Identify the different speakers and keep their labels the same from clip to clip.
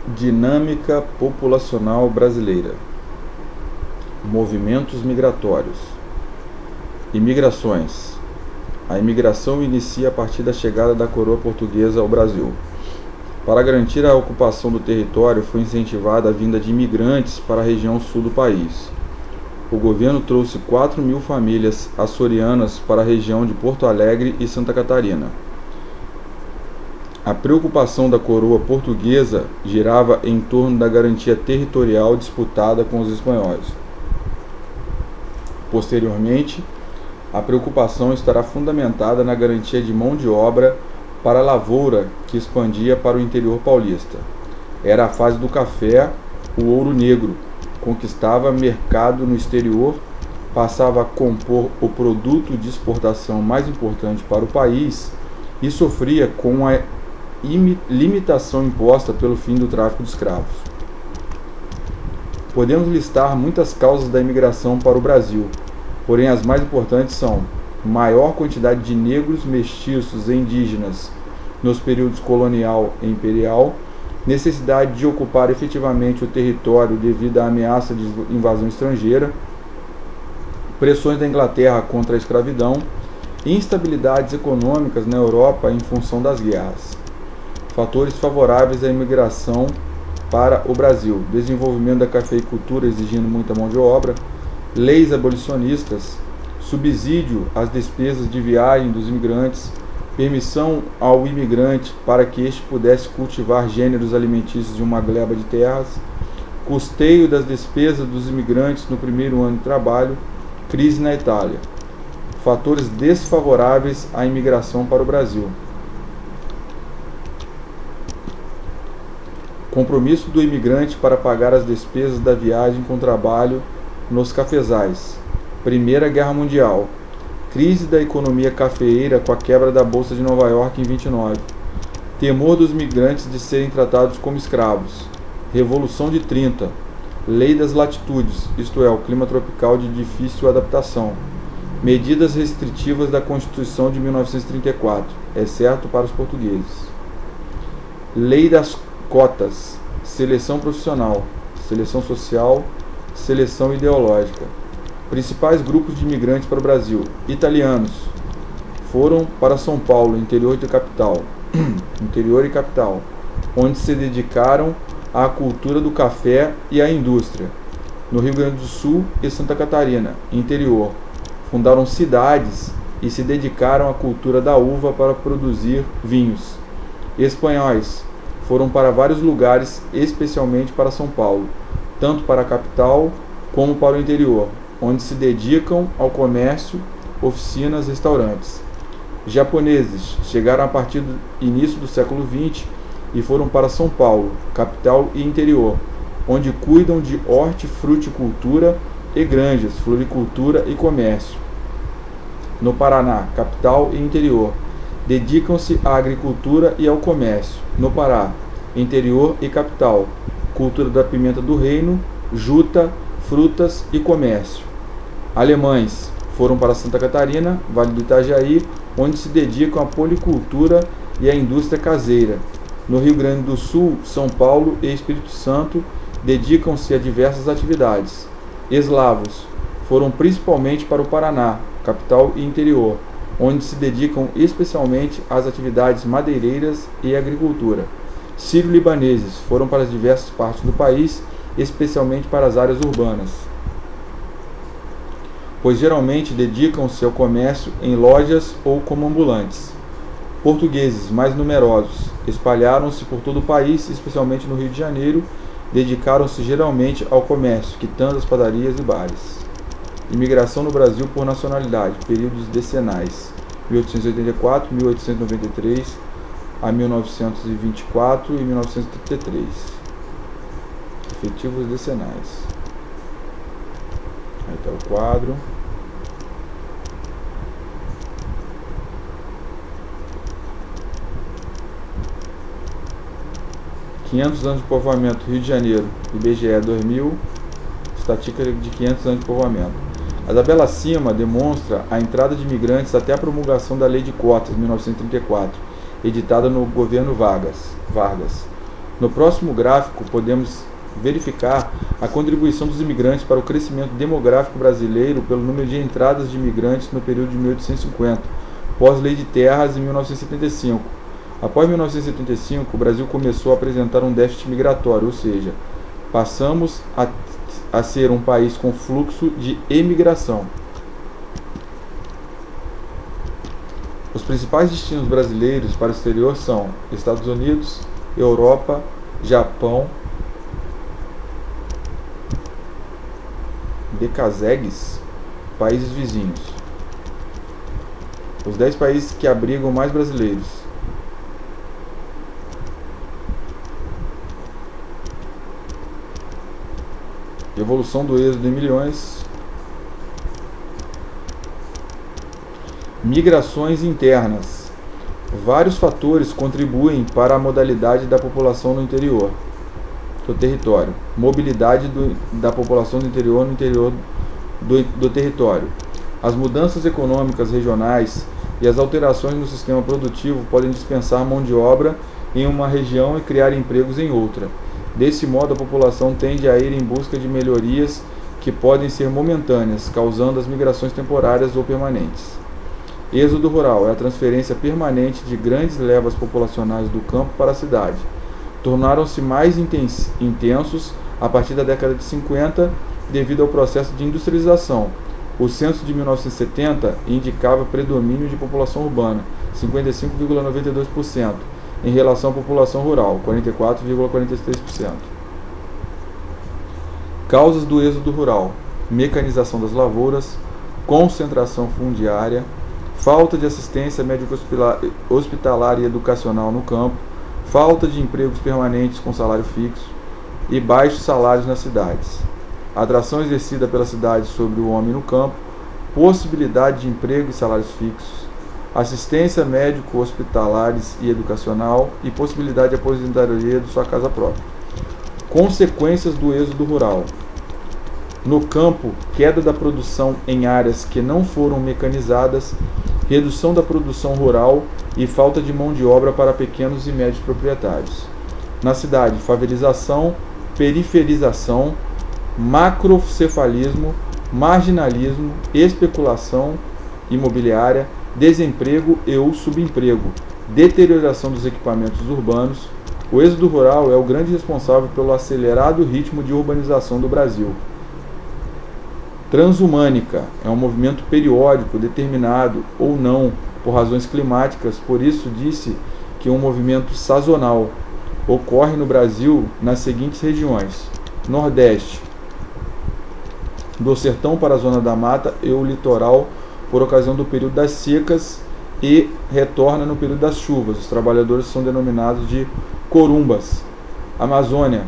Speaker 1: Dinâmica populacional brasileira. Movimentos migratórios. Imigrações. A imigração inicia a partir da chegada da coroa portuguesa ao Brasil. Para garantir a ocupação do território, foi incentivada a vinda de imigrantes para a região sul do país. O governo trouxe 4.000 famílias açorianas para a região de Porto Alegre e Santa Catarina. A preocupação da coroa portuguesa girava em torno da garantia territorial disputada com os espanhóis. Posteriormente, a preocupação estará fundamentada na garantia de mão de obra para a lavoura que expandia para o interior paulista. Era a fase do café, o ouro negro, conquistava mercado no exterior, passava a compor o produto de exportação mais importante para o país e sofria com a limitação imposta pelo fim do tráfico de escravos. Podemos listar muitas causas da imigração para o Brasil, porém as mais importantes são maior quantidade de negros, mestiços e indígenas nos períodos colonial e imperial, necessidade de ocupar efetivamente o território devido à ameaça de invasão estrangeira, pressões da Inglaterra contra a escravidão e instabilidades econômicas na Europa em função das guerras. Fatores favoráveis à imigração para o Brasil: desenvolvimento da cafeicultura exigindo muita mão de obra, leis abolicionistas, subsídio às despesas de viagem dos imigrantes, permissão ao imigrante para que este pudesse cultivar gêneros alimentícios de uma gleba de terras, custeio das despesas dos imigrantes no primeiro ano de trabalho, crise na Itália. Fatores desfavoráveis à imigração para o Brasil: compromisso do imigrante para pagar as despesas da viagem com trabalho nos cafezais. Primeira Guerra Mundial. Crise da economia cafeeira com a quebra da Bolsa de Nova York em 29. Temor dos migrantes de serem tratados como escravos. Revolução de 30. Lei das latitudes, isto é, o clima tropical de difícil adaptação. Medidas restritivas da Constituição de 1934, exceto para os portugueses. Lei das cotas, seleção profissional, seleção social, seleção ideológica. Principais grupos de imigrantes para o Brasil: italianos, foram para São Paulo, interior e capital, onde se dedicaram à cultura do café e à indústria. No Rio Grande do Sul e Santa Catarina, interior, fundaram cidades e se dedicaram à cultura da uva para produzir vinhos. Espanhóis foram para vários lugares, especialmente para São Paulo, tanto para a capital como para o interior, onde se dedicam ao comércio, oficinas, restaurantes. Japoneses chegaram a partir do início do século XX e foram para São Paulo, capital e interior, onde cuidam de hortifruticultura e granjas, floricultura e comércio. No Paraná, capital e interior, dedicam-se à agricultura e ao comércio. No Pará, interior e capital, cultura da pimenta do reino, juta, frutas e comércio. Alemães foram para Santa Catarina, Vale do Itajaí, onde se dedicam à policultura e à indústria caseira. No Rio Grande do Sul, São Paulo e Espírito Santo, dedicam-se a diversas atividades. Eslavos foram principalmente para o Paraná, capital e interior, onde se dedicam especialmente às atividades madeireiras e agricultura. Sírio-libaneses foram para as diversas partes do país, especialmente para as áreas urbanas, pois geralmente dedicam-se ao comércio em lojas ou como ambulantes. Portugueses, mais numerosos, espalharam-se por todo o país, especialmente no Rio de Janeiro, dedicaram-se geralmente ao comércio, quitandas, padarias e bares. Imigração no Brasil por nacionalidade, períodos decenais, 1884, 1893 a 1924 e 1933. Efetivos decenais. Aí está o quadro. (500 anos de povoamento, Rio de Janeiro, IBGE 2000, estatística de 500 anos de povoamento). A tabela acima demonstra a entrada de imigrantes até a promulgação da Lei de Cotas, 1934, editada no governo Vargas. No próximo gráfico, podemos verificar a contribuição dos imigrantes para o crescimento demográfico brasileiro pelo número de entradas de imigrantes no período de 1850, pós-Lei de Terras, em 1975. Após 1975, o Brasil começou a apresentar um déficit migratório, ou seja, passamos a ser um país com fluxo de emigração. Os principais destinos brasileiros para o exterior são Estados Unidos, Europa, Japão, Becazegues, países vizinhos. Os 10 países que abrigam mais brasileiros. Evolução do êxodo em milhões. Migrações internas. Vários fatores contribuem para a modalidade da população no interior do território. Mobilidade da população do interior no interior do território. As mudanças econômicas regionais e as alterações no sistema produtivo podem dispensar mão de obra em uma região e criar empregos em outra. Desse modo, a população tende a ir em busca de melhorias que podem ser momentâneas, causando as migrações temporárias ou permanentes. Êxodo rural é a transferência permanente de grandes levas populacionais do campo para a cidade. Tornaram-se mais intensos a partir da década de 50 devido ao processo de industrialização. O censo de 1970 indicava predomínio de população urbana, 55,92%, em relação à população rural, 44,43%. Causas do êxodo rural: mecanização das lavouras, concentração fundiária, falta de assistência médico-hospitalar e educacional no campo, falta de empregos permanentes com salário fixo e baixos salários nas cidades. Atração exercida pela cidade sobre o homem no campo, possibilidade de emprego e salários fixos, assistência médico-hospitalares e educacional e possibilidade de aposentadoria de sua casa própria. Consequências do êxodo rural: no campo, queda da produção em áreas que não foram mecanizadas, redução da produção rural e falta de mão de obra para pequenos e médios proprietários. Na cidade, favelização, periferização, macrocefalismo, marginalismo, especulação imobiliária, desemprego e ou subemprego, deterioração dos equipamentos urbanos. O êxodo rural é o grande responsável pelo acelerado ritmo de urbanização do Brasil. Transhumânica é um movimento periódico determinado ou não por razões climáticas, por isso disse que é um movimento sazonal. Ocorre no Brasil nas seguintes regiões: Nordeste, do sertão para a zona da mata e o litoral por ocasião do período das secas e retorna no período das chuvas. Os trabalhadores são denominados de corumbas. Amazônia,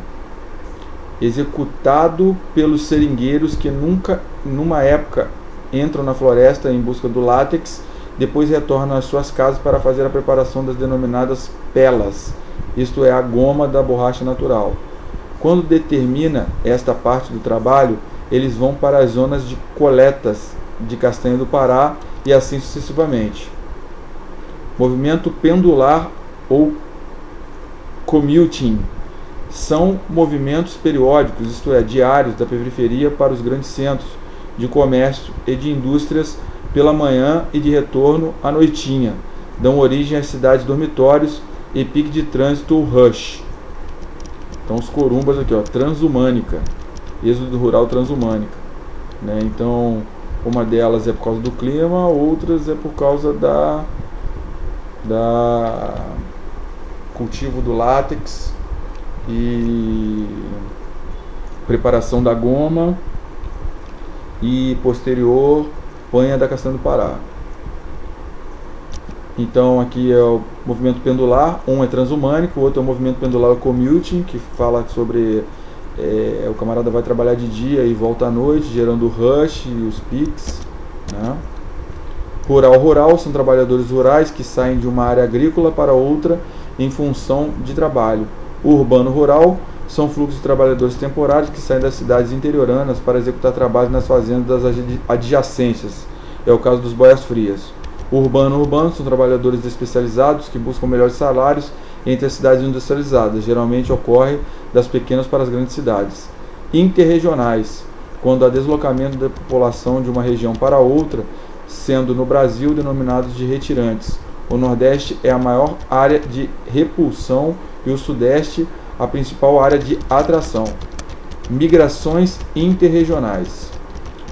Speaker 1: executado pelos seringueiros que numa época entram na floresta em busca do látex, depois retornam às suas casas para fazer a preparação das denominadas pelas, isto é, a goma da borracha natural. Quando determina esta parte do trabalho, eles vão para as zonas de coletas de castanha do Pará e assim sucessivamente. Movimento pendular ou commuting são movimentos periódicos, isto é, diários, da periferia para os grandes centros de comércio e de indústrias pela manhã e de retorno à noitinha. Dão origem às cidades dormitórios e pique de trânsito rush. Então os corumbas aqui, ó, transhumânica, êxodo rural transhumânica, né? Então uma delas é por causa do clima, outras é por causa da cultivo do látex e preparação da goma e posterior panha da castanha do Pará. Então aqui é o movimento pendular, um é transhumânico, o outro é o movimento pendular commuting, que fala sobre o camarada vai trabalhar de dia e volta à noite, gerando o rush e os piques, né? Rural são trabalhadores rurais que saem de uma área agrícola para outra em função de trabalho. Urbano-rural são fluxos de trabalhadores temporários que saem das cidades interioranas para executar trabalhos nas fazendas das adjacências. É o caso dos boias frias. Urbano são trabalhadores especializados que buscam melhores salários entre as cidades industrializadas, geralmente ocorre das pequenas para as grandes cidades. Interregionais, quando há deslocamento da população de uma região para outra, sendo no Brasil denominados de retirantes. O Nordeste é a maior área de repulsão e o Sudeste a principal área de atração. Migrações interregionais.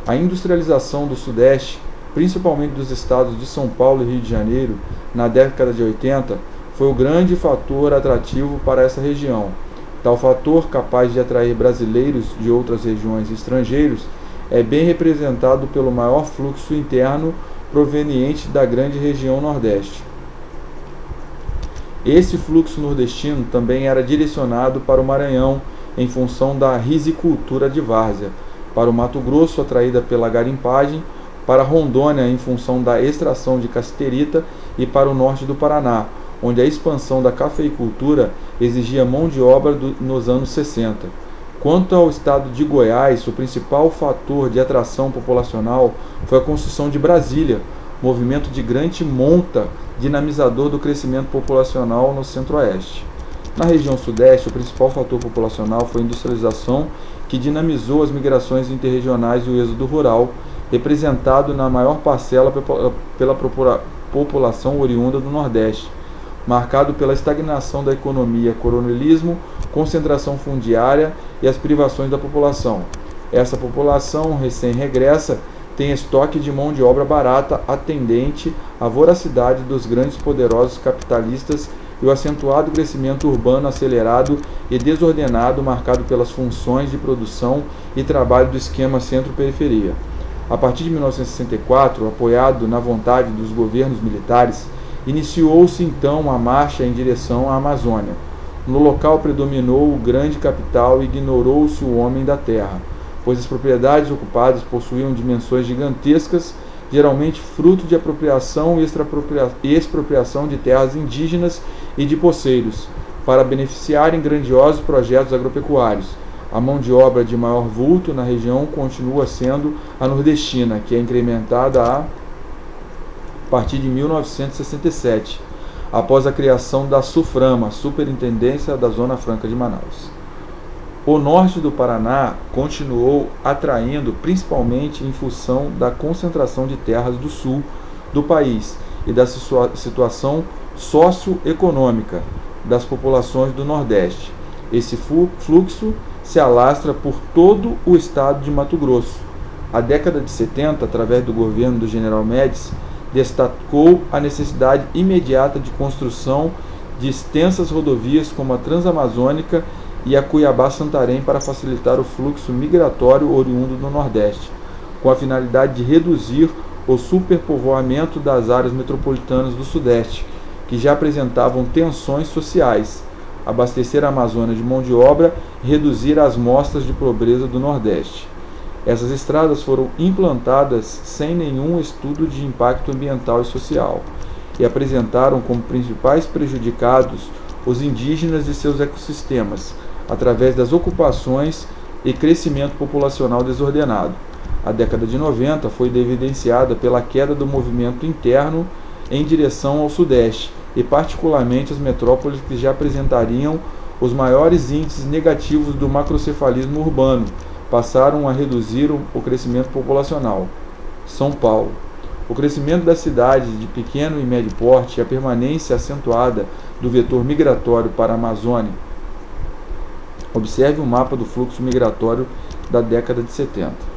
Speaker 1: A industrialização do Sudeste, principalmente dos estados de São Paulo e Rio de Janeiro, na década de 80, foi o grande fator atrativo para essa região. Tal fator, capaz de atrair brasileiros de outras regiões e estrangeiros, é bem representado pelo maior fluxo interno proveniente da grande região Nordeste. Esse fluxo nordestino também era direcionado para o Maranhão, em função da risicultura de várzea, para o Mato Grosso, atraída pela garimpagem, para Rondônia, em função da extração de cassiterita, e para o norte do Paraná, onde a expansão da cafeicultura exigia mão de obra nos anos 60. Quanto ao estado de Goiás, o principal fator de atração populacional foi a construção de Brasília, movimento de grande monta dinamizador do crescimento populacional no centro-oeste. Na região sudeste, o principal fator populacional foi a industrialização, que dinamizou as migrações interregionais e o êxodo rural, representado na maior parcela pela população oriunda do Nordeste, marcado pela estagnação da economia, coronelismo, concentração fundiária e as privações da população. Essa população recém-regressa tem estoque de mão de obra barata atendente à voracidade dos grandes poderosos capitalistas e o acentuado crescimento urbano acelerado e desordenado marcado pelas funções de produção e trabalho do esquema centro-periferia. A partir de 1964, apoiado na vontade dos governos militares, iniciou-se então a marcha em direção à Amazônia. No local predominou o grande capital e ignorou-se o homem da terra, pois as propriedades ocupadas possuíam dimensões gigantescas, geralmente fruto de apropriação e expropriação de terras indígenas e de poceiros, para beneficiarem grandiosos projetos agropecuários. A mão de obra de maior vulto na região continua sendo a nordestina, que é incrementada a partir de 1967, após a criação da SUFRAMA, Superintendência da Zona Franca de Manaus. O norte do Paraná continuou atraindo principalmente em função da concentração de terras do sul do país e da situação socioeconômica das populações do Nordeste. Esse fluxo se alastra por todo o estado de Mato Grosso. A década de 70, através do governo do General Médici, destacou a necessidade imediata de construção de extensas rodovias como a Transamazônica e a Cuiabá-Santarém para facilitar o fluxo migratório oriundo do Nordeste, com a finalidade de reduzir o superpovoamento das áreas metropolitanas do Sudeste, que já apresentavam tensões sociais, abastecer a Amazônia de mão de obra e reduzir as mostras de pobreza do Nordeste. Essas estradas foram implantadas sem nenhum estudo de impacto ambiental e social e apresentaram como principais prejudicados os indígenas e seus ecossistemas, através das ocupações e crescimento populacional desordenado. A década de 90 foi evidenciada pela queda do movimento interno em direção ao Sudeste, e particularmente as metrópoles que já apresentariam os maiores índices negativos do macrocefalismo urbano, passaram a reduzir o crescimento populacional. São Paulo. O crescimento das cidades de pequeno e médio porte e a permanência acentuada do vetor migratório para a Amazônia. Observe o mapa do fluxo migratório da década de 70.